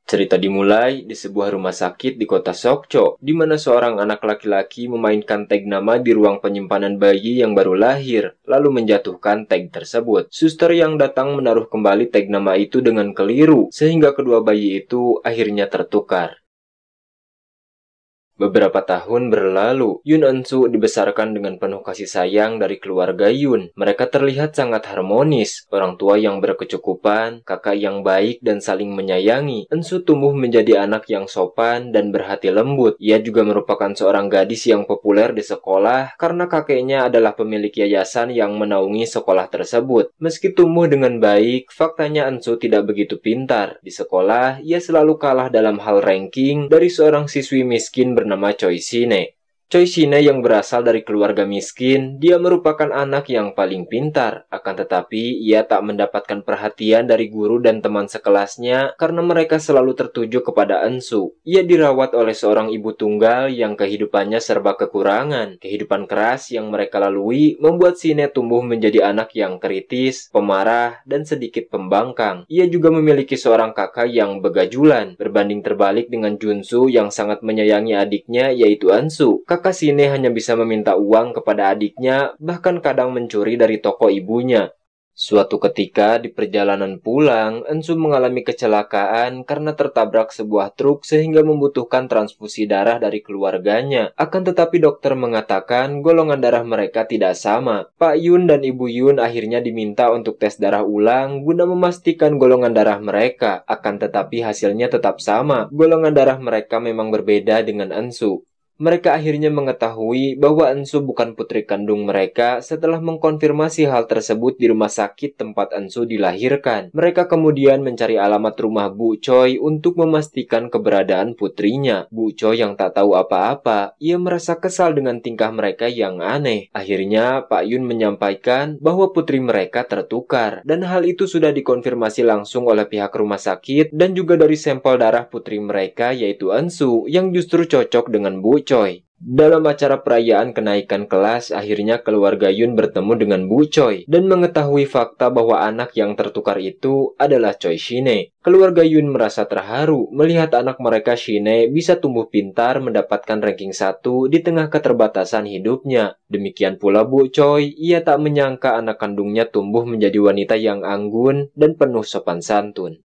Cerita dimulai di sebuah rumah sakit di kota Sokcho, di mana seorang anak laki-laki memainkan tag nama di ruang penyimpanan bayi yang baru lahir, lalu menjatuhkan tag tersebut. Suster yang datang menaruh kembali tag nama itu dengan keliru, sehingga kedua bayi itu akhirnya tertukar. Beberapa tahun berlalu, Yun Eun-soo dibesarkan dengan penuh kasih sayang dari keluarga Yun. Mereka terlihat sangat harmonis, orang tua yang berkecukupan, kakak yang baik dan saling menyayangi. Eun-soo tumbuh menjadi anak yang sopan dan berhati lembut. Ia juga merupakan seorang gadis yang populer di sekolah karena kakeknya adalah pemilik yayasan yang menaungi sekolah tersebut. Meski tumbuh dengan baik, faktanya Eun-soo tidak begitu pintar. Di sekolah, ia selalu kalah dalam hal ranking dari seorang siswi miskin bernama Choi Sine. Choi Sine yang berasal dari keluarga miskin, dia merupakan anak yang paling pintar. Akan tetapi, ia tak mendapatkan perhatian dari guru dan teman sekelasnya karena mereka selalu tertuju kepada Eun-soo. Ia dirawat oleh seorang ibu tunggal yang kehidupannya serba kekurangan. Kehidupan keras yang mereka lalui membuat Sine tumbuh menjadi anak yang kritis, pemarah, dan sedikit pembangkang. Ia juga memiliki seorang kakak yang begajulan, berbanding terbalik dengan Junsu yang sangat menyayangi adiknya yaitu Eun-soo. Kakak Sine hanya bisa meminta uang kepada adiknya, bahkan kadang mencuri dari toko ibunya. Suatu ketika di perjalanan pulang, Eun-soo mengalami kecelakaan karena tertabrak sebuah truk sehingga membutuhkan transfusi darah dari keluarganya. Akan tetapi dokter mengatakan golongan darah mereka tidak sama. Pak Yun dan Ibu Yun akhirnya diminta untuk tes darah ulang guna memastikan golongan darah mereka. Akan tetapi hasilnya tetap sama. Golongan darah mereka memang berbeda dengan Eun-soo. Mereka akhirnya mengetahui bahwa Eun-soo bukan putri kandung mereka setelah mengkonfirmasi hal tersebut di rumah sakit tempat Eun-soo dilahirkan. Mereka kemudian mencari alamat rumah Bu Choi untuk memastikan keberadaan putrinya. Bu Choi yang tak tahu apa-apa, ia merasa kesal dengan tingkah mereka yang aneh. Akhirnya, Pak Yun menyampaikan bahwa putri mereka tertukar, dan hal itu sudah dikonfirmasi langsung oleh pihak rumah sakit dan juga dari sampel darah putri mereka yaitu Eun-soo yang justru cocok dengan Bu Choi. Dalam acara perayaan kenaikan kelas, akhirnya keluarga Yun bertemu dengan Bu Choi dan mengetahui fakta bahwa anak yang tertukar itu adalah Choi Sine. Keluarga Yun merasa terharu melihat anak mereka Sine bisa tumbuh pintar mendapatkan ranking 1 di tengah keterbatasan hidupnya. Demikian pula Bu Choi, ia tak menyangka anak kandungnya tumbuh menjadi wanita yang anggun dan penuh sopan santun.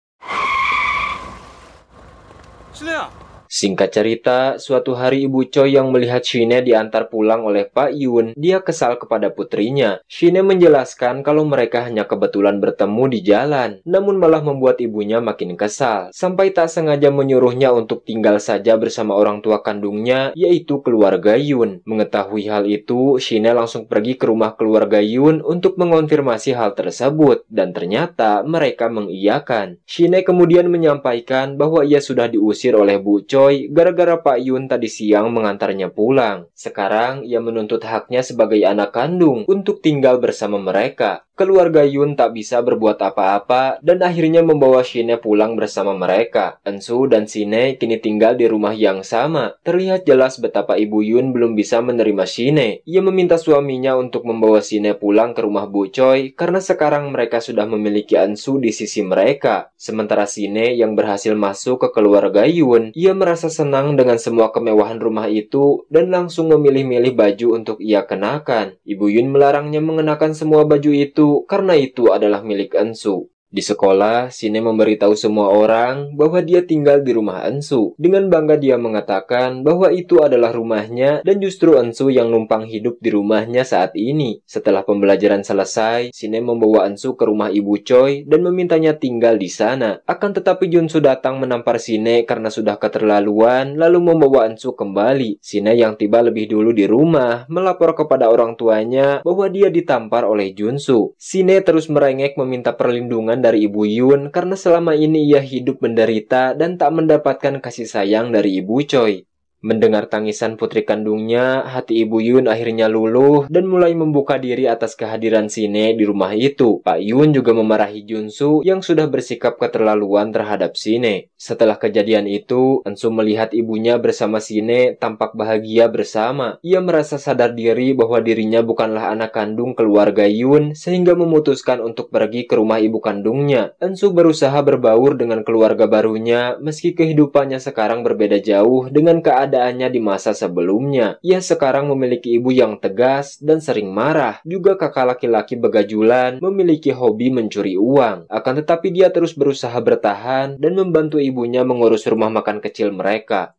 Singkat cerita, suatu hari Ibu Choi yang melihat Shine diantar pulang oleh Pak Yun, dia kesal kepada putrinya. Shine menjelaskan kalau mereka hanya kebetulan bertemu di jalan, namun malah membuat ibunya makin kesal, sampai tak sengaja menyuruhnya untuk tinggal saja bersama orang tua kandungnya, yaitu keluarga Yun. Mengetahui hal itu, Shine langsung pergi ke rumah keluarga Yun untuk mengonfirmasi hal tersebut, dan ternyata mereka mengiyakan. Shine kemudian menyampaikan bahwa ia sudah diusir oleh Bu Choi gara-gara Pak Yun tadi siang mengantarnya pulang. Sekarang ia menuntut haknya sebagai anak kandung untuk tinggal bersama mereka. Keluarga Yun tak bisa berbuat apa-apa dan akhirnya membawa Shine pulang bersama mereka. Eun-soo dan Shine kini tinggal di rumah yang sama. Terlihat jelas betapa Ibu Yun belum bisa menerima Shine. Ia meminta suaminya untuk membawa Shine pulang ke rumah Bu Choi karena sekarang mereka sudah memiliki Eun-soo di sisi mereka. Sementara Shine yang berhasil masuk ke keluarga Yun, ia merasa senang dengan semua kemewahan rumah itu dan langsung memilih-milih baju untuk ia kenakan. Ibu Yun melarangnya mengenakan semua baju itu karena itu adalah milik Eun-soo. Di sekolah, Shine memberitahu semua orang bahwa dia tinggal di rumah Eun-soo. Dengan bangga dia mengatakan bahwa itu adalah rumahnya dan justru Eun-soo yang numpang hidup di rumahnya saat ini. Setelah pembelajaran selesai, Shine membawa Eun-soo ke rumah Ibu Choi dan memintanya tinggal di sana. Akan tetapi Junsu datang menampar Shine karena sudah keterlaluan lalu membawa Eun-soo kembali. Shine yang tiba lebih dulu di rumah melapor kepada orang tuanya bahwa dia ditampar oleh Junsu. Shine terus merengek meminta perlindungan dari Ibu Yun karena selama ini ia hidup menderita dan tak mendapatkan kasih sayang dari Ibu Choi. Mendengar tangisan putri kandungnya, hati Ibu Yun akhirnya luluh dan mulai membuka diri atas kehadiran Sine di rumah itu. Pak Yun juga memarahi Junsu yang sudah bersikap keterlaluan terhadap Sine. Setelah kejadian itu, Ensu melihat ibunya bersama Sine tampak bahagia bersama. Ia merasa sadar diri bahwa dirinya bukanlah anak kandung keluarga Yun sehingga memutuskan untuk pergi ke rumah ibu kandungnya. Ensu berusaha berbaur dengan keluarga barunya meski kehidupannya sekarang berbeda jauh dengan keadaannya di masa sebelumnya. Ia sekarang memiliki ibu yang tegas dan sering marah. Juga kakak laki-laki begajulan memiliki hobi mencuri uang. Akan tetapi dia terus berusaha bertahan dan membantu ibunya mengurus rumah makan kecil mereka.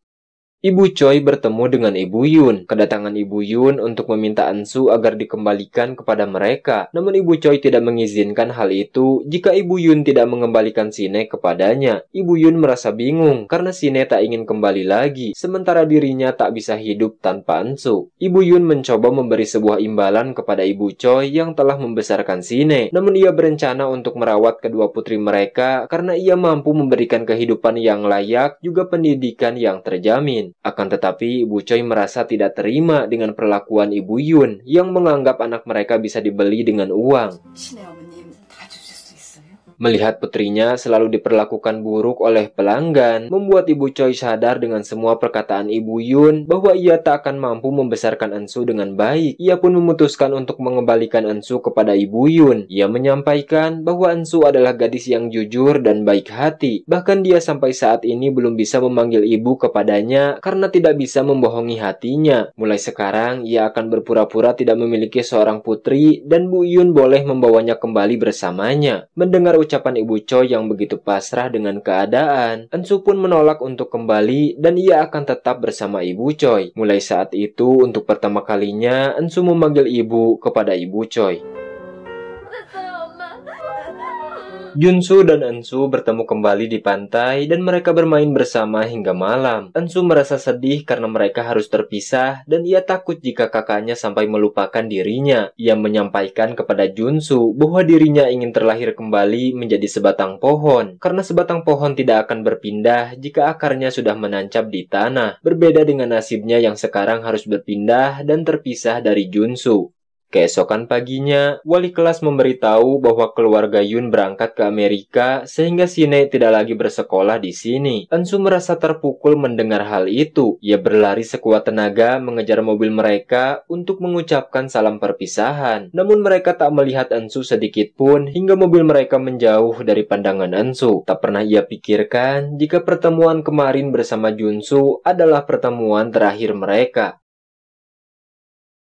Ibu Choi bertemu dengan Ibu Yun. Kedatangan Ibu Yun untuk meminta Ensu agar dikembalikan kepada mereka. Namun Ibu Choi tidak mengizinkan hal itu jika Ibu Yun tidak mengembalikan Sine kepadanya. Ibu Yun merasa bingung karena Sine tak ingin kembali lagi, sementara dirinya tak bisa hidup tanpa Ensu. Ibu Yun mencoba memberi sebuah imbalan kepada Ibu Choi yang telah membesarkan Sine. Namun ia berencana untuk merawat kedua putri mereka karena ia mampu memberikan kehidupan yang layak juga pendidikan yang terjamin. Akan tetapi, Ibu Choi merasa tidak terima dengan perlakuan Ibu Yun yang menganggap anak mereka bisa dibeli dengan uang. Melihat putrinya selalu diperlakukan buruk oleh pelanggan, membuat Ibu Choi sadar dengan semua perkataan Ibu Yun bahwa ia tak akan mampu membesarkan Ensu dengan baik. Ia pun memutuskan untuk mengembalikan Ensu kepada Ibu Yun. Ia menyampaikan bahwa Ensu adalah gadis yang jujur dan baik hati. Bahkan dia sampai saat ini belum bisa memanggil ibu kepadanya karena tidak bisa membohongi hatinya. Mulai sekarang, ia akan berpura-pura tidak memiliki seorang putri dan Bu Yun boleh membawanya kembali bersamanya. Mendengar ucapan Ibu Choi yang begitu pasrah dengan keadaan, Ensu pun menolak untuk kembali dan ia akan tetap bersama Ibu Choi. Mulai saat itu, untuk pertama kalinya, Ensu memanggil ibu kepada Ibu Choi. Junsu dan Ensu bertemu kembali di pantai dan mereka bermain bersama hingga malam. Ensu merasa sedih karena mereka harus terpisah dan ia takut jika kakaknya sampai melupakan dirinya. Ia menyampaikan kepada Junsu bahwa dirinya ingin terlahir kembali menjadi sebatang pohon karena sebatang pohon tidak akan berpindah jika akarnya sudah menancap di tanah. Berbeda dengan nasibnya yang sekarang harus berpindah dan terpisah dari Junsu. Keesokan paginya, wali kelas memberitahu bahwa keluarga Yun berangkat ke Amerika sehingga Sine tidak lagi bersekolah di sini. Ensu merasa terpukul mendengar hal itu. Ia berlari sekuat tenaga mengejar mobil mereka untuk mengucapkan salam perpisahan. Namun mereka tak melihat Ensu sedikit pun hingga mobil mereka menjauh dari pandangan Ensu. Tak pernah ia pikirkan jika pertemuan kemarin bersama Junsu adalah pertemuan terakhir mereka.